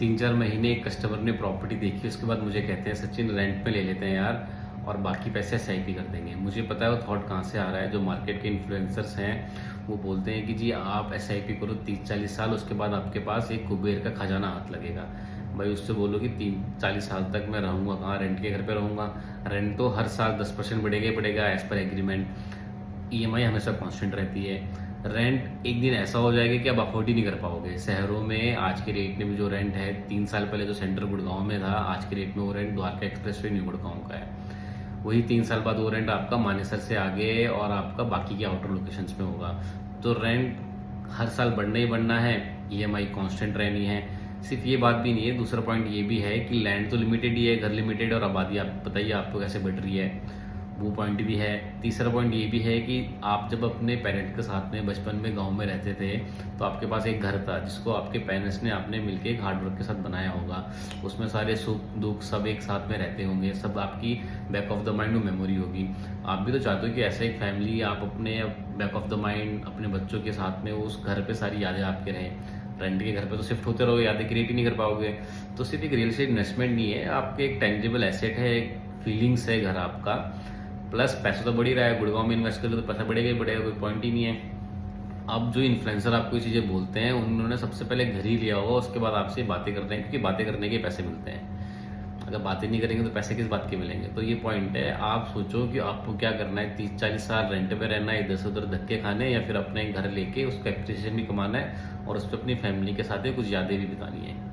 3-4 महीने एक कस्टमर ने प्रॉपर्टी देखी, उसके बाद मुझे कहते हैं सचिन रेंट पे ले लेते हैं यार, और बाकी पैसे एसआईपी कर देंगे। मुझे पता है वो थॉट कहाँ से आ रहा है। जो मार्केट के इन्फ्लुएंसर्स हैं वो बोलते हैं कि जी आप एसआईपी करो 30-40 साल, उसके बाद आपके पास एक कुबेर का खजाना हाथ लगेगा। भाई उससे बोलो कि 30-40 साल तक मैं रहूँगा कहाँ, रेंट के घर पे रहूँगा। रेंट तो हर साल 10% बढ़ेगा ही बढ़ेगा एज पर एग्रीमेंट। ईएमआई हमेशा कांस्टेंट रहती है। रेंट एक दिन ऐसा हो जाएगा कि आप अफोर्ड ही नहीं कर पाओगे। शहरों में आज के रेट में भी जो रेंट है, 3 साल पहले जो सेंटर गुड़गांव में था, आज के रेट में वो rent Dwarka express way new Gurgaon का है। वही 3 साल बाद वो रेंट आपका मानेसर से आगे और आपका बाकी के आउटर लोकेशंस में होगा। तो रेंट हर साल बढ़ना ही बढ़ना है, ईएमआई कांस्टेंट रहनी है। सिर्फ ये बात भी नहीं है, दूसरा पॉइंट ये भी है कि लैंड तो लिमिटेड ही है, घर लिमिटेड, और आबादी आप बताइए आपको कैसे बढ़ रही है, वो पॉइंट भी है। तीसरा पॉइंट ये भी है कि आप जब अपने पेरेंट के साथ में बचपन में गांव में रहते थे तो आपके पास एक घर था जिसको आपके पेरेंट्स ने आपने मिलके एक हार्ड वर्क के साथ बनाया होगा। उसमें सारे सुख दुख सब एक साथ में रहते होंगे, सब आपकी बैक ऑफ द माइंड में मेमोरी होगी। आप भी तो चाहते हो कि ऐसा एक फैमिली आप अपने बैक ऑफ द माइंड अपने बच्चों के साथ में उस घर पे सारी यादें आपके रहें। रेंट के घर पे तो शिफ्ट होते रहोगे, यादें क्रिएट ही नहीं कर पाओगे। तो सिर्फ एक रियल एस्टेट इन्वेस्टमेंट नहीं है, आपके एक टेंजिबल एसेट है, एक फीलिंग्स है घर आपका। प्लस पैसा तो बढ़ ही रहा है, गुड़गांव में इन्वेस्ट करोगे तो पैसा बढ़ेगा ही बढ़ेगा, कोई पॉइंट ही नहीं है। अब जो इन्फ्लुएंसर आपको ये चीज़ें बोलते हैं उन्होंने सबसे पहले घर ही लिया होगा, उसके बाद आपसे बातें करते हैं, क्योंकि बातें करने के पैसे मिलते हैं। अगर बातें नहीं करेंगे तो पैसे किस बात के मिलेंगे। तो ये पॉइंट है, आप सोचो कि आपको क्या करना है। 30-40 साल रेंट पे रहना है, इधर से उधर धक्के खाने, या फिर अपने घर लेके उसका एप्रिसिएशन भी कमाना है और उस पर अपनी फैमिली के साथ कुछ यादें भी बितानी है।